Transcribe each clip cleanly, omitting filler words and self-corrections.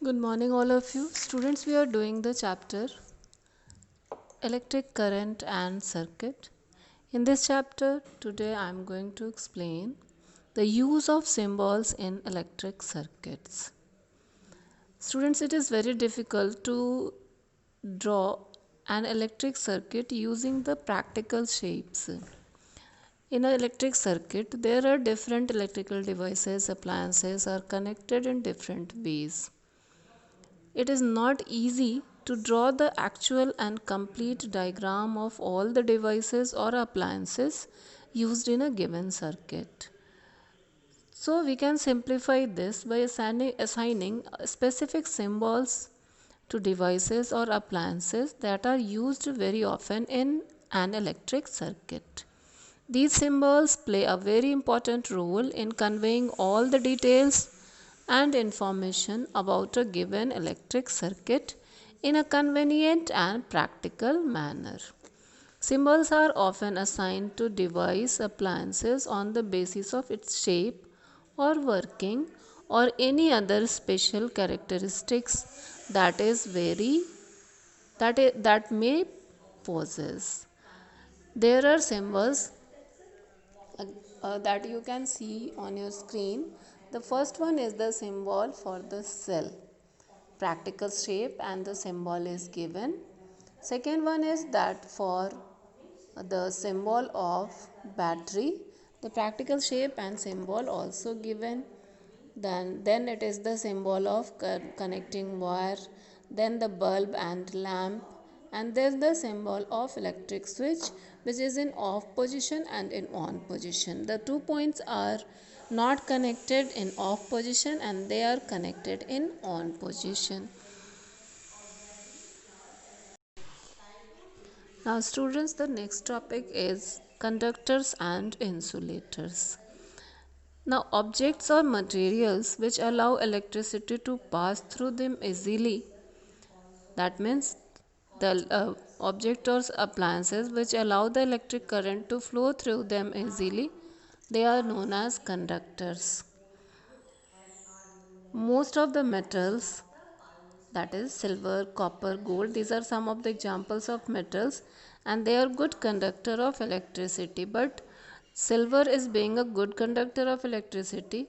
Good morning, all of you. Students, we are doing the chapter Electric Current and Circuit. In this chapter, today I am going to explain the use of symbols in electric circuits. Students, it is very difficult to draw an electric circuit using the practical shapes. In an electric circuit, there are different electrical devices, appliances are connected in different ways. It is not easy to draw the actual and complete diagram of all the devices or appliances used in a given circuit. So we can simplify this by assigning specific symbols to devices or appliances that are used very often in an electric circuit. These symbols play a very important role in conveying all the details and information about a given electric circuit in a convenient and practical manner. Symbols are often assigned to device appliances on the basis of its shape or working or any other special characteristics that is very that may possess. There are symbols that you can see on your screen. The first one is the symbol for the cell, practical shape, and the symbol is given. Second one is that for the symbol of battery, the practical shape and symbol also given. Then it is the symbol of connecting wire, then the bulb and lamp, and then the symbol of electric switch, which is in off position and in on position. The 2 points are not connected in off position and they are connected in on position. Now students, the next topic is conductors and insulators. Now, objects or materials which allow electricity to pass through them easily, that means the object or appliances which allow the electric current to flow through them easily, they are known as conductors. Most of the metals, that is silver, copper, gold, these are some of the examples of metals and they are good conductor of electricity. But silver, is being a good conductor of electricity,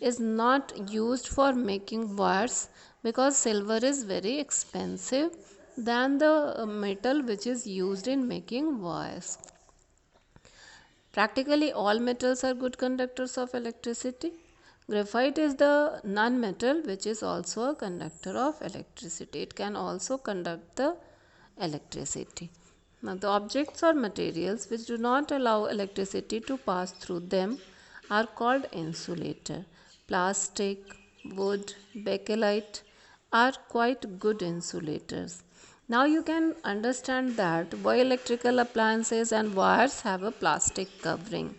is not used for making wires because silver is very expensive than the metal which is used in making wires. Practically all metals are good conductors of electricity. Graphite is the non-metal which is also a conductor of electricity. It can also conduct the electricity. Now the objects or materials which do not allow electricity to pass through them are called insulator. Plastic, wood, bakelite are quite good insulators. Now you can understand that why electrical appliances and wires have a plastic covering.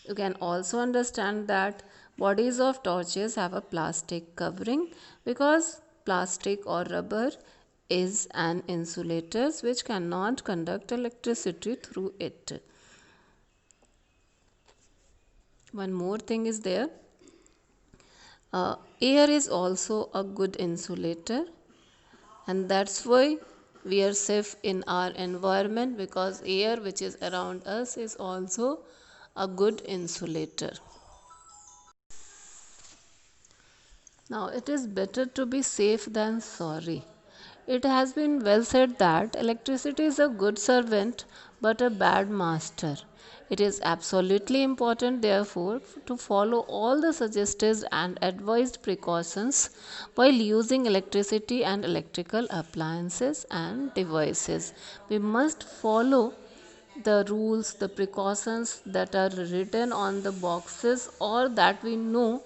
You can also understand that bodies of torches have a plastic covering because plastic or rubber is an insulator which cannot conduct electricity through it. One more thing is there. Air is also a good insulator, and that's why we are safe in our environment because air which is around us is also a good insulator. Now, it is better to be safe than sorry. It has been well said that electricity is a good servant but a bad master. It is absolutely important, therefore, to follow all the suggested and advised precautions while using electricity and electrical appliances and devices. We must follow the rules, the precautions that are written on the boxes or that we know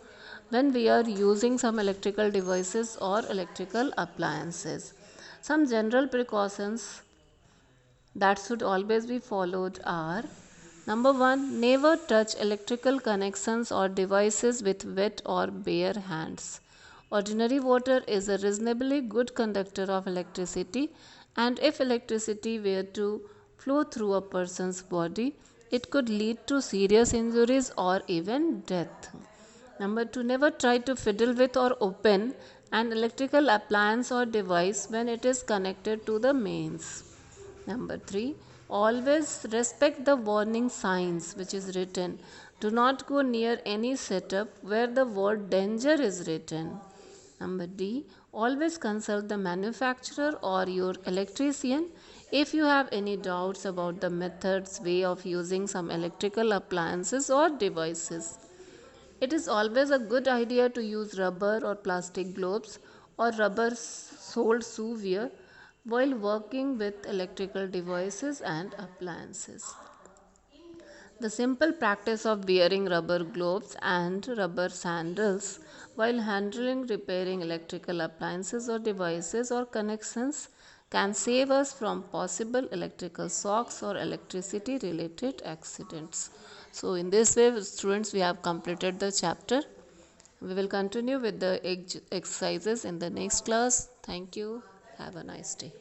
when we are using some electrical devices or electrical appliances. Some general precautions that should always be followed are: number 1, never touch electrical connections or devices with wet or bare hands. Ordinary water is a reasonably good conductor of electricity, and if electricity were to flow through a person's body, it could lead to serious injuries or even death. Number 2, never try to fiddle with or open an electrical appliance or device when it is connected to the mains. Number 3. Always respect the warning signs which is written. Do not go near any setup where the word danger is written. Number D. Always consult the manufacturer or your electrician if you have any doubts about the methods, way of using some electrical appliances or devices. It is always a good idea to use rubber or plastic gloves or rubber soled shoe wear while working with electrical devices and appliances. The simple practice of wearing rubber gloves and rubber sandals while handling repairing electrical appliances or devices or connections can save us from possible electrical shocks or electricity related accidents. So in this way, students, we have completed the chapter. We will continue with the exercises in the next class. Thank you. Have a nice day.